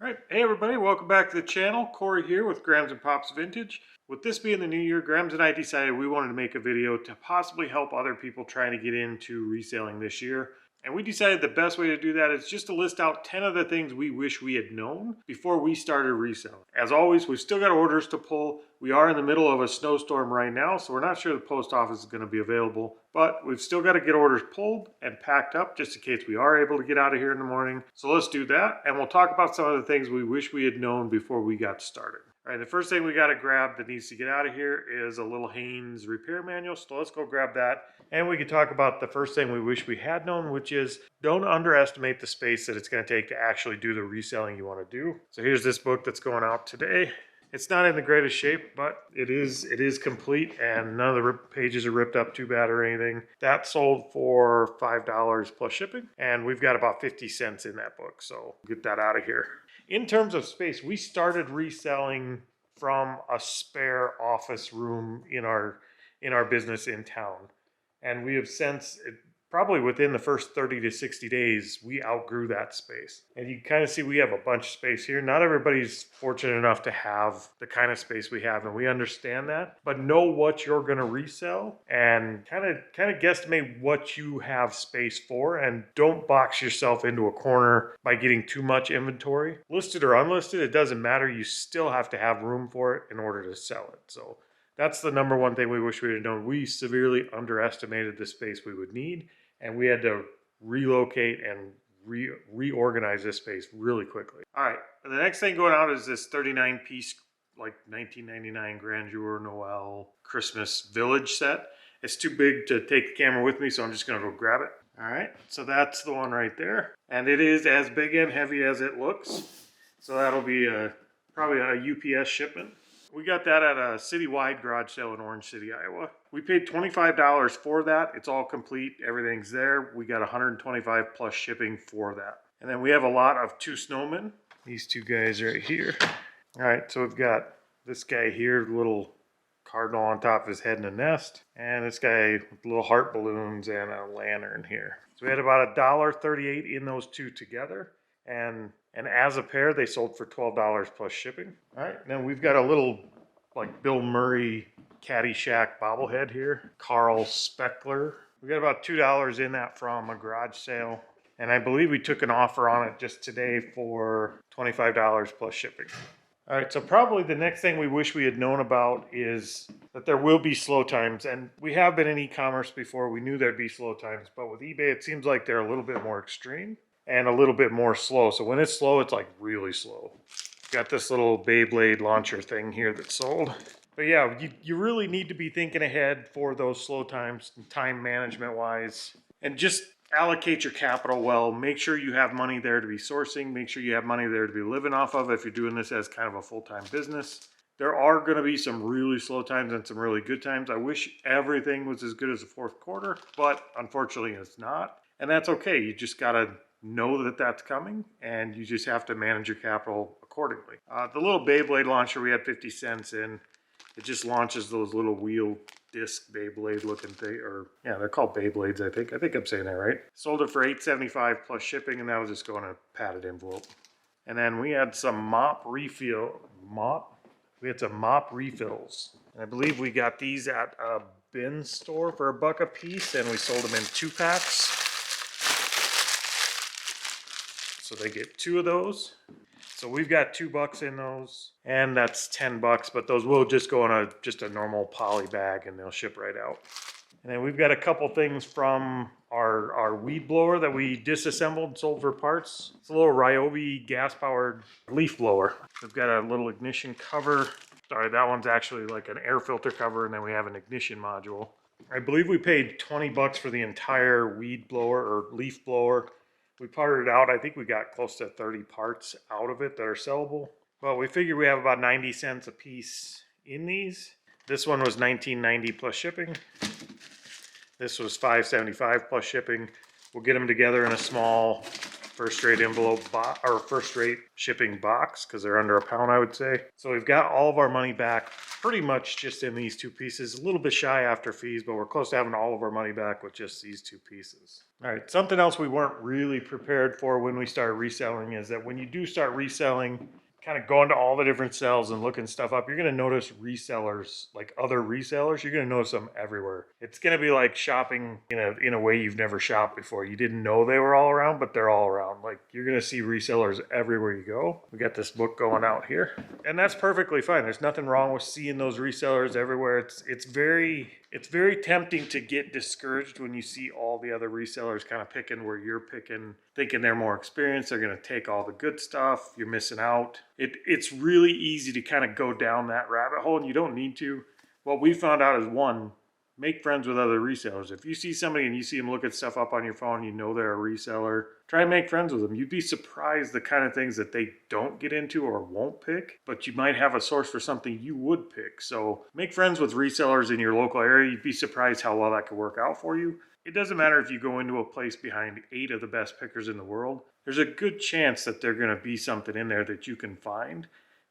All right, hey everybody, welcome back to the channel. Corey here with Grams and Pops Vintage. With this being the new year, Grams and I decided we wanted to make a video to possibly help other people trying to get into reselling this year. And we decided the best way to do that is just to list out 10 of the things we wish we had known before we started reselling. As always, we've still got orders to pull. We are in the middle of a snowstorm right now, so we're not sure the post office is going to be available. But we've still got to get orders pulled and packed up just in case we are able to get out of here in the morning. So let's do that, and we'll talk about some of the things we wish we had known before we got started. All right, the first thing we got to grab that needs to get out of here is a little Haynes repair manual. So let's go grab that. And we can talk about the first thing we wish we had known, which is don't underestimate the space that it's going to take to actually do the reselling you want to do. So here's this book that's going out today. It's not in the greatest shape, but it is complete, and none of the pages are ripped up too bad or anything. That sold for $5 plus shipping, and we've got about 50 cents in that book, so get that out of here. In terms of space, we started reselling from a spare office room in our business in town, and we have since, probably within the first 30 to 60 days, we outgrew that space. And you kind of see we have a bunch of space here. Not everybody's fortunate enough to have the kind of space we have, and we understand that. But know what you're going to resell and kind of guesstimate what you have space for, and don't box yourself into a corner by getting too much inventory. Listed or unlisted, it doesn't matter. You still have to have room for it in order to sell it. So that's the number one thing we wish we had known. We severely underestimated the space we would need, and we had to relocate and reorganize this space really quickly. All right, the next thing going out is this 39-piece, like 1999 Grandeur Noel Christmas Village set. It's too big to take the camera with me, so I'm just gonna go grab it. All right, so that's the one right there. And it is as big and heavy as it looks. So that'll be probably a UPS shipment. We got that at a citywide garage sale in Orange City, Iowa. We paid $25 for that. It's all complete. Everything's there. We got $125 plus shipping for that. And then we have a lot of two snowmen. These two guys right here. All right, so we've got this guy here, little cardinal on top of his head in a nest. And this guy with little heart balloons and a lantern here. So we had about $1.38 in those two together. And as a pair, they sold for $12 plus shipping. All right, now we've got a little, like, Bill Murray Caddyshack bobblehead here. Carl Speckler. We got about $2 in that from a garage sale. And I believe we took an offer on it just today for $25 plus shipping. All right, so probably the next thing we wish we had known about is that there will be slow times. And we have been in e-commerce before. We knew there'd be slow times. But with eBay, it seems like they're a little bit more extreme and a little bit more slow. So when it's slow, it's like really slow. Got this little Beyblade launcher thing here that sold. But yeah, you really need to be thinking ahead for those slow times, time management wise, and just allocate your capital well. Make sure you have money there to be sourcing. Make sure you have money there to be living off of if you're doing this as kind of a full-time business. There are going to be some really slow times and some really good times. I wish everything was as good as the fourth quarter, but unfortunately it's not. And that's okay. You just got to know that that's coming, and you just have to manage your capital accordingly. The little Beyblade launcher we had 50 cents in. It just launches those little wheel disc Beyblade looking thing, or yeah, they're called Beyblades, I think. I think I'm saying that right. Sold it for $8.75 plus shipping, and that was just going in a padded envelope. And then we had some mop refills. And I believe we got these at a bin store for $1 a piece, and we sold them in 2-packs. So they get 2 of those. So we've got $2 in those, and that's $10, but those will just go in just a normal poly bag, and they'll ship right out. And then we've got a couple things from our weed blower that we disassembled and sold for parts. It's a little Ryobi gas-powered leaf blower. We've got a little ignition cover. Sorry, that one's actually like an air filter cover, and then we have an ignition module. I believe we paid $20 for the entire weed blower or leaf blower. We parted it out. I think we got close to 30 parts out of it that are sellable. But we figure we have about 90 cents a piece in these. This one was $19.90 plus shipping. This was $5.75 plus shipping. We'll get them together in a small first rate envelope box, or first rate shipping box, because they're under £1, I would say. So we've got all of our money back pretty much just in these 2 pieces. A little bit shy after fees, but we're close to having all of our money back with just these 2 pieces. All right, something else we weren't really prepared for when we started reselling is that when you do start reselling, kind of going to all the different sales and looking stuff up, you're going to notice resellers, like other resellers, you're going to notice them everywhere. It's going to be like shopping in a way you've never shopped before. You didn't know they were all around, but they're all around. Like, you're going to see resellers everywhere you go. We got this book going out here, and that's perfectly fine. There's nothing wrong with seeing those resellers everywhere. It's very tempting to get discouraged when you see all the other resellers kind of picking where you're picking, thinking they're more experienced, they're going to take all the good stuff, you're missing out. It's really easy to kind of go down that rabbit hole, and you don't need to. What we found out is, one, make friends with other resellers. If you see somebody and you see them look at stuff up on your phone, you know they're a reseller, try and make friends with them. You'd be surprised the kind of things that they don't get into or won't pick, but you might have a source for something you would pick. So make friends with resellers in your local area. You'd be surprised how well that could work out for you. It doesn't matter if you go into a place behind 8 of the best pickers in the world. There's a good chance that there's going to be something in there that you can find.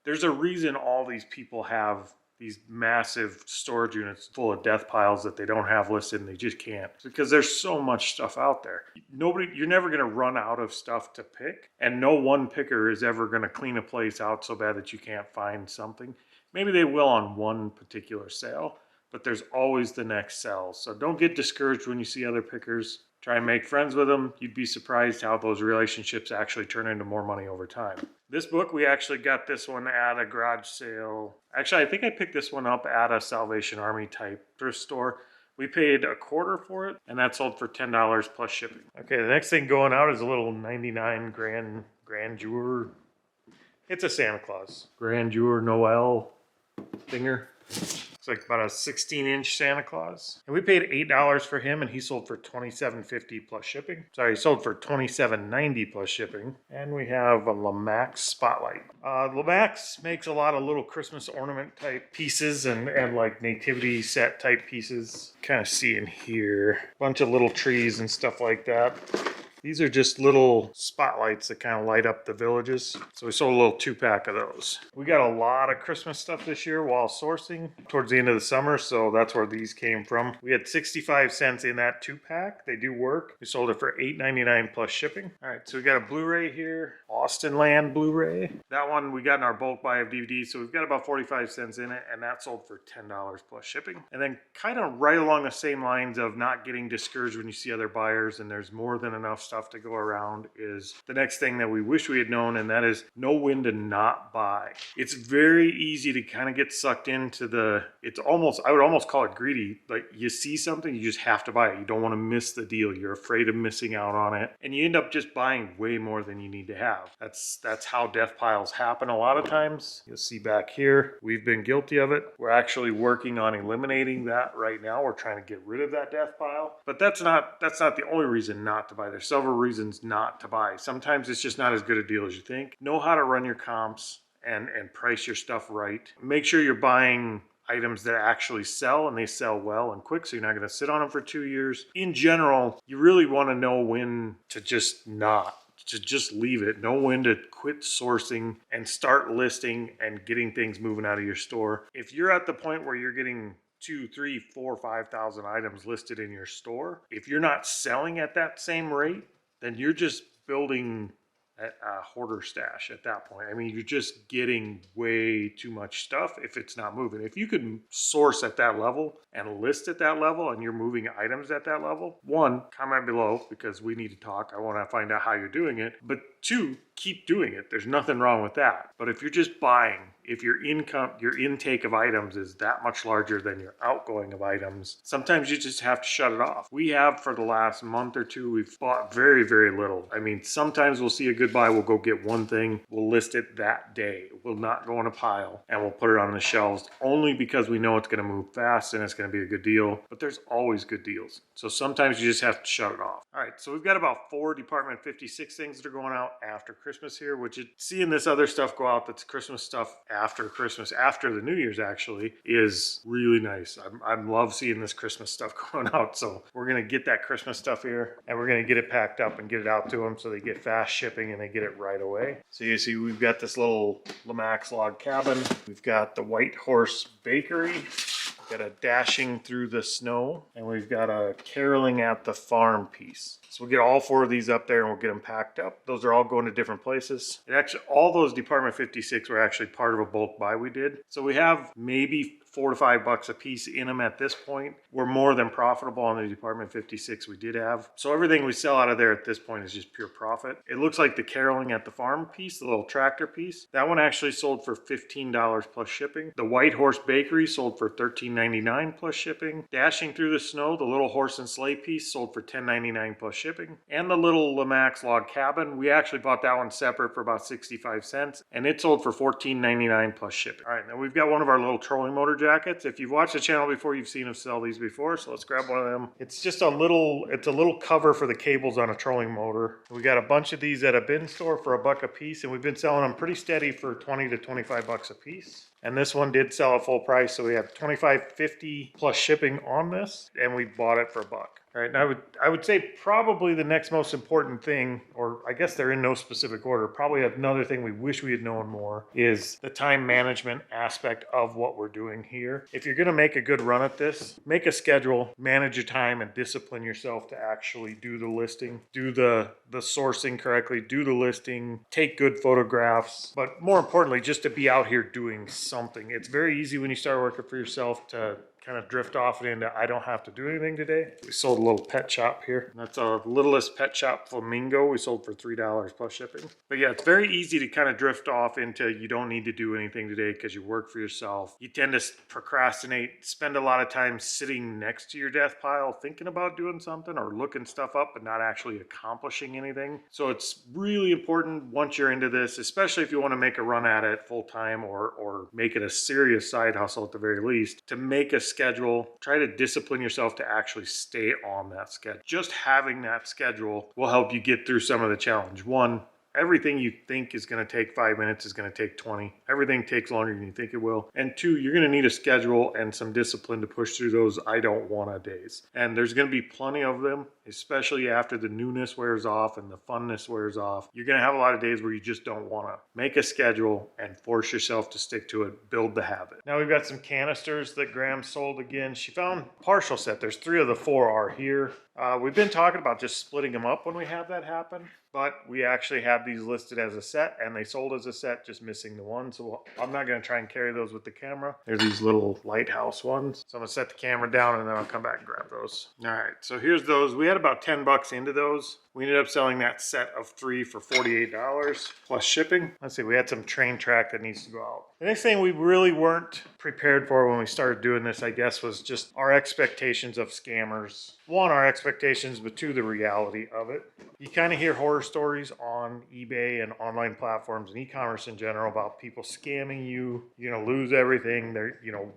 There's a reason all these people have these massive storage units full of death piles that they don't have listed and they just can't. It's because there's so much stuff out there. You're never going to run out of stuff to pick, and no one picker is ever going to clean a place out so bad that you can't find something. Maybe they will on one particular sale, but there's always the next sale. So don't get discouraged when you see other pickers. Try and make friends with them. You'd be surprised how those relationships actually turn into more money over time. This book, we actually got this one at a garage sale. Actually, I think I picked this one up at a Salvation Army type thrift store. We paid $25 for it, and that sold for $10 plus shipping. Okay, the next thing going out is a little 99 grandeur. It's a Santa Claus. Grandeur Noel thinger. It's like about a 16-inch Santa Claus. And we paid $8 for him, and he sold for $27.50 plus shipping. Sorry, he sold for $27.90 plus shipping. And we have a Lamax Spotlight. Lamax makes a lot of little Christmas ornament type pieces and like nativity set type pieces. Kind of see in here. Bunch of little trees and stuff like that. These are just little spotlights that kind of light up the villages. So we sold a little 2-pack of those. We got a lot of Christmas stuff this year while sourcing towards the end of the summer, so that's where these came from. We had 65 cents in that 2-pack. They do work. We sold it for $8.99 plus shipping. All right, so we got a Blu-ray here, Austin Land Blu-ray. That one we got in our bulk buy of DVDs, so we've got about 45 cents in it, and that sold for $10 plus shipping. And then kind of right along the same lines of not getting discouraged when you see other buyers and there's more than enough stuff to go around is the next thing that we wish we had known, and that is know when to not buy. It's very easy to kind of get sucked into I would almost call it greedy. Like, you see something, you just have to buy it. You don't want to miss the deal. You're afraid of missing out on it, and you end up just buying way more than you need to have. That's how death piles happen a lot of times. You'll see back here, we've been guilty of it. We're actually working on eliminating that right now. We're trying to get rid of that death pile, but that's not the only reason not to buy. There's several reasons not to buy. Sometimes it's just not as good a deal as you think. Know how to run your comps and price your stuff right. Make sure you're buying items that actually sell, and they sell well and quick, so you're not going to sit on them for 2 years. In general, you really want to know when to just leave it. Know when to quit sourcing and start listing and getting things moving out of your store. If you're at the point where you're getting 2, 3, 4, 5,000 items listed in your store, if you're not selling at that same rate, then you're just building a hoarder stash at that point. I mean, you're just getting way too much stuff if it's not moving. If you could source at that level and list at that level, and you're moving items at that level, 1, comment below, because we need to talk. I want to find out how you're doing it. But 2, keep doing it. There's nothing wrong with that. But if you're just buying, if your intake of items is that much larger than your outgoing of items, sometimes you just have to shut it off. We have, for the last month or 2, we've bought very, very little. I mean, sometimes we'll see a good buy, we'll go get one thing, we'll list it that day. It will not go in a pile, and we'll put it on the shelves only because we know it's going to move fast and it's going to be a good deal. But there's always good deals. So sometimes you just have to shut it off. All right, so we've got about 4 Department 56 things that are going out. out after Christmas here, which seeing this other stuff go out that's Christmas stuff after Christmas, after the New Year's actually, is really nice. I love seeing this Christmas stuff going out. So we're going to get that Christmas stuff here and we're going to get it packed up and get it out to them so they get fast shipping and they get it right away. So you see we've got this little Lemax log cabin. We've got the White Horse Bakery. We've got a Dashing Through the Snow, and we've got a Caroling at the Farm piece. So we'll get all 4 of these up there and we'll get them packed up. Those are all going to different places. All those Department 56 were actually part of a bulk buy we did. So we have maybe $4 to $5 a piece in them at this point. We're more than profitable on the Department 56 we did have. So everything we sell out of there at this point is just pure profit. It looks like the Caroling at the Farm piece, the little tractor piece, that one actually sold for $15 plus shipping. The White Horse Bakery sold for $13.99 plus shipping. Dashing Through the Snow, the little horse and sleigh piece, sold for $10.99 plus shipping. And the little Lemax log cabin, we actually bought that one separate for about 65 cents, and it sold for $14.99 plus shipping. All right, now we've got one of our little trolling motor jackets. If you've watched the channel before, you've seen us sell these before, so let's grab one of them. It's just it's a little cover for the cables on a trolling motor. We got a bunch of these at a bin store for $1 a piece, and we've been selling them pretty steady for 20 to 25 bucks a piece. And this one did sell at full price, so we have $25.50 plus shipping on this, and we bought it for $1. All right, now I would say probably the next most important thing, or I guess they're in no specific order, probably another thing we wish we had known more, is the time management aspect of what we're doing here. If you're gonna make a good run at this, make a schedule, manage your time, and discipline yourself to actually do the listing, do the sourcing correctly, do the listing, take good photographs, but more importantly, just to be out here doing something. It's very easy when you start working for yourself to kind of drift off into I don't have to do anything today. We sold a little pet shop here. That's our littlest pet shop, Flamingo. We sold for $3 plus shipping. But yeah, it's very easy to kind of drift off into you don't need to do anything today because you work for yourself. You tend to procrastinate, spend a lot of time sitting next to your death pile thinking about doing something or looking stuff up but not actually accomplishing anything. So it's really important once you're into this, especially if you want to make a run at it full time or make it a serious side hustle at the very least, to make a schedule. Try to discipline yourself to actually stay on that schedule. Just having that schedule will help you get through some of the challenge. One, everything you think is going to take 5 minutes is going to take 20. Everything takes longer than you think it will. And 2, you're going to need a schedule and some discipline to push through those I don't wanna days. And there's going to be plenty of them, especially after the newness wears off and the funness wears off. You're going to have a lot of days where you just don't want to. Make a schedule and force yourself to stick to it. Build the habit. Now we've got some canisters that Graham sold again. She found partial set. There's 3 of the 4 are here. We've been talking about just splitting them up when we have that happen, but we actually have these listed as a set and they sold as a set, just missing the one. So I'm not going to try and carry those with the camera. They're these little lighthouse ones. So I'm going to set the camera down and then I'll come back and grab those. All right, so here's those. We had about 10 bucks into those. We ended up selling that set of 3 for $48 plus shipping. Let's see, we had some train track that needs to go out. The next thing we really weren't prepared for when we started doing this, I guess, was just our expectations of scammers. 1, our expectations, but 2, the reality of it. You kind of hear horror stories on eBay and online platforms and e-commerce in general about people scamming you. You're going to lose everything.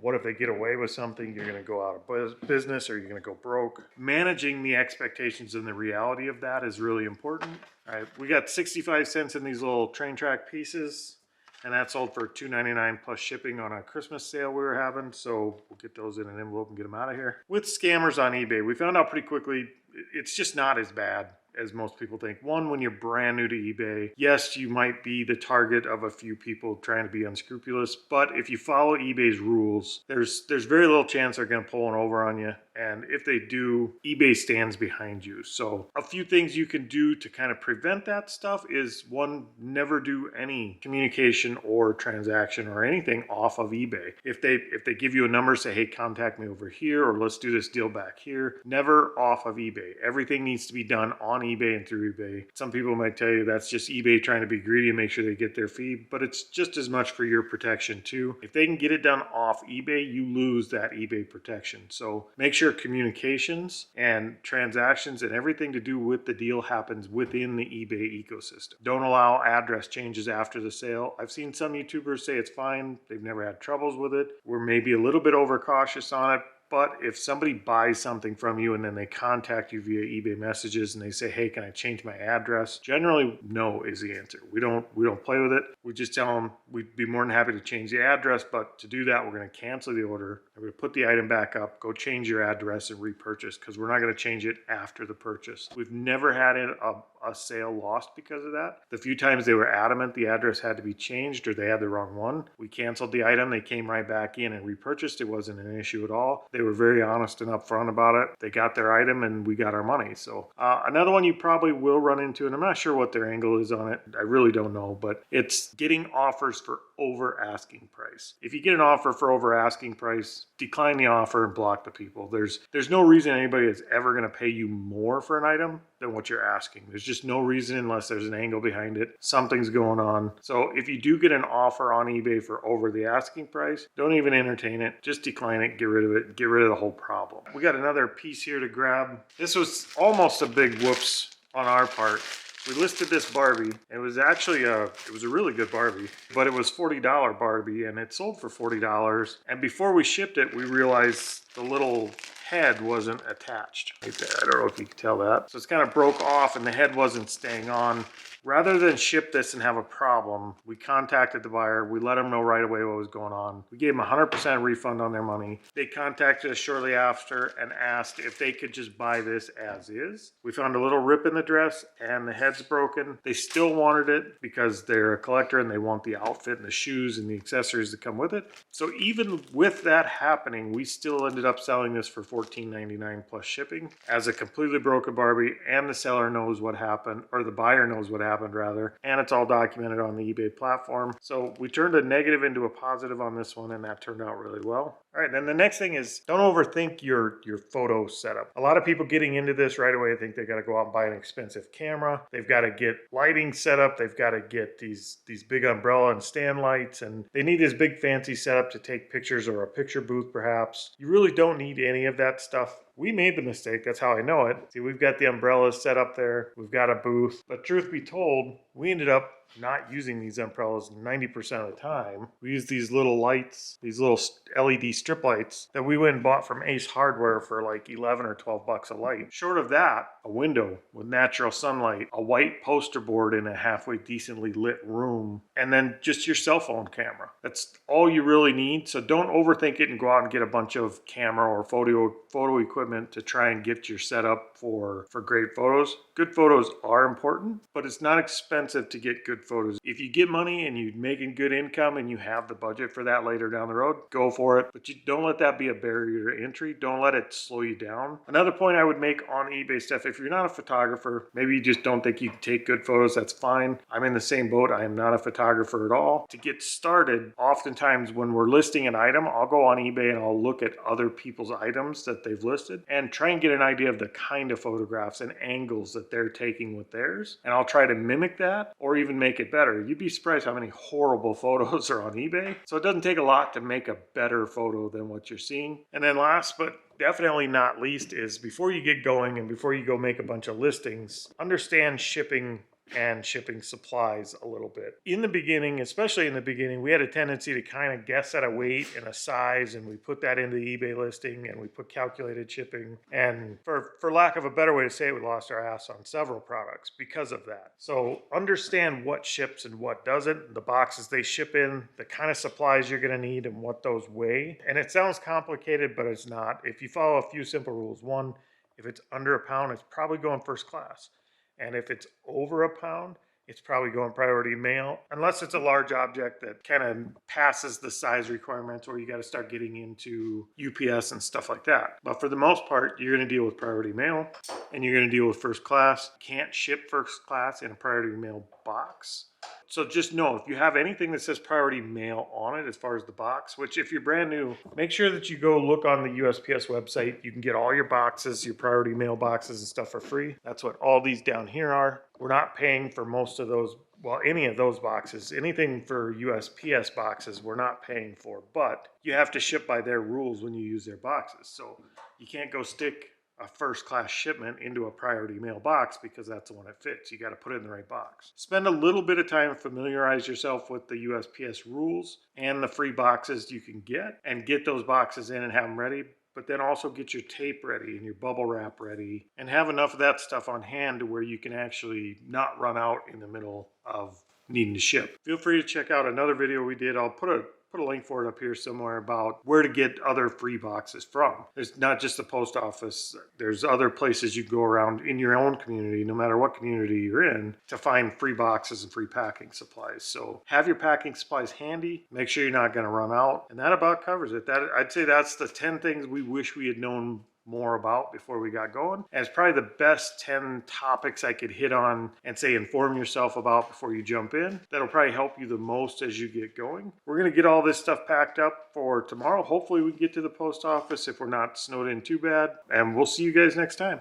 What if they get away with something? You're going to go out of business or you're going to go broke. Managing the expectations and the reality of that is really important. All right, we got 65 cents in these little train track pieces, and that sold for $2.99 plus shipping on a Christmas sale we were having. So we'll get those in an envelope and get them out of here. With scammers on eBay, we found out pretty quickly it's just not as bad as most people think. 1, when you're brand new to eBay, yes, you might be the target of a few people trying to be unscrupulous, but if you follow eBay's rules, there's very little chance they're going to pull one over on you. And if they do, eBay stands behind you. So a few things you can do to kind of prevent that stuff is 1, never do any communication or transaction or anything off of eBay. If they give you a number, say, hey, contact me over here, or let's do this deal back here, never off of eBay. Everything needs to be done on eBay and through eBay. Some people might tell you that's just eBay trying to be greedy and make sure they get their fee, but it's just as much for your protection too. If they can get it done off eBay, you lose that eBay protection. So make sure communications and transactions and everything to do with the deal happens within the eBay ecosystem. Don't allow address changes after the sale. I've seen some YouTubers say it's fine. They've never had troubles with it. We're maybe a little bit overcautious on it, But if somebody buys something from you and then they contact you via eBay messages and they say, hey, can I change my address? Generally, no is the answer. We don't play with it. We just tell them we'd be more than happy to change the address, but to do that, we're going to cancel the order. We're going to put the item back up, go change your address and repurchase, because we're not going to change it after the purchase. We've never had a sale lost because of that. The few times they were adamant the address had to be changed or they had the wrong one, we canceled the item. They came right back in and repurchased. It wasn't an issue at all. They were very honest and upfront about it. They got their item and we got our money. So another one you probably will run into, and I'm not sure what their angle is on it. I really don't know, but it's getting offers for over asking price. If you get an offer for over asking price, decline the offer and block the people. There's no reason anybody is ever going to pay you more for an item than what you're asking. There's just no reason unless there's an angle behind it. Something's going on. So if you do get an offer on eBay for over the asking price, don't even entertain it. Just decline it, get rid of it, get rid of the whole problem. We got another piece here to grab. This was almost a big whoops on our part. We listed this Barbie. It was actually a really good Barbie, but it was $40 Barbie and it sold for $40. And before we shipped it, we realized the little head wasn't attached right there. I don't know if you can tell that. So it's kind of broke off and the head wasn't staying on. Rather than ship this and have a problem, we contacted the buyer. We let them know right away what was going on. We gave them 100% refund on their money. They contacted us shortly after and asked if they could just buy this as is. We found a little rip in the dress and the head's broken. They still wanted it because they're a collector and they want the outfit and the shoes and the accessories that come with it. So even with that happening, we still ended up selling this for $14.99 plus shipping as a completely broken Barbie, and the seller knows what happened, or the buyer knows what happened rather, and it's all documented on the eBay platform. So we turned a negative into a positive on this one, and that turned out really well. All right, then the next thing is don't overthink your photo setup. A lot of people getting into this right away think they got to go out and buy an expensive camera. They've got to get lighting set up. They've got to get these big umbrella and stand lights, and they need this big fancy setup to take pictures or a picture booth perhaps. You really don't need any of that stuff. We made the mistake, that's how I know it. See, we've got the umbrellas set up there, we've got a booth, but truth be told, we ended up not using these umbrellas 90% of the time. We used these little lights, these little LED strip lights that we went and bought from Ace Hardware for like 11 or 12 bucks a light. Short of that, a window with natural sunlight, a white poster board in a halfway decently lit room, and then just your cell phone camera. That's all you really need. So don't overthink it and go out and get a bunch of camera or photo equipment to try and get your setup for great photos. Good photos are important, but it's not expensive to get good photos. If you get money and you're making good income and you have the budget for that later down the road, go for it. But you don't let that be a barrier to entry. Don't let it slow you down. Another point I would make on eBay stuff, if you're not a photographer, maybe you just don't think you can take good photos, that's fine. I'm in the same boat. I am not a photographer at all. To get started, oftentimes when we're listing an item, I'll go on eBay and I'll look at other people's items that they've listed and try and get an idea of the kind of photographs and angles that they're taking with theirs. And I'll try to mimic that or even make it better. You'd be surprised how many horrible photos are on eBay. So it doesn't take a lot to make a better photo than what you're seeing. And then last but definitely not least is before you get going and before you go make a bunch of listings, understand shipping and shipping supplies a little bit. In the beginning, especially in the beginning, we had a tendency to kind of guess at a weight and a size, and we put that into the eBay listing and we put calculated shipping. And for lack of a better way to say it, we lost our ass on several products because of that. So understand what ships and what doesn't, the boxes they ship in, the kind of supplies you're going to need and what those weigh. And it sounds complicated, but it's not. If you follow a few simple rules, one, if it's under a pound, it's probably going first class. And if it's over a pound, it's probably going priority mail, unless it's a large object that kind of passes the size requirements or you got to start getting into UPS and stuff like that. But for the most part, you're going to deal with priority mail and you're going to deal with first class. Can't ship first class in a priority mail box. So just know if you have anything that says priority mail on it as far as the box, which if you're brand new, make sure that you go look on the USPS website. You can get all your boxes, your priority mail boxes and stuff for free. That's what all these down here are. We're not paying for most of those, well, any of those boxes. Anything for USPS boxes we're not paying for, but you have to ship by their rules when you use their boxes. So you can't go stick a first class shipment into a priority mail box because that's the one it fits. You got to put it in the right box. Spend a little bit of time, familiarize yourself with the USPS rules and the free boxes you can get, and get those boxes in and have them ready. but then also get your tape ready and your bubble wrap ready and have enough of that stuff on hand to where you can actually not run out in the middle of needing to ship. Feel free to check out another video we did. I'll put a link for it up here somewhere about where to get other free boxes from. There's not just the post office. There's other places you go around in your own community, no matter what community you're in, to find free boxes and free packing supplies. So have your packing supplies handy. Make sure you're not going to run out. And that about covers it. I'd say that's the 10 things we wish we had known more about before we got going. And it's probably the best 10 topics I could hit on and say inform yourself about before you jump in. That'll probably help you the most as you get going. We're going to get all this stuff packed up for tomorrow. Hopefully we can get to the post office if we're not snowed in too bad. And we'll see you guys next time.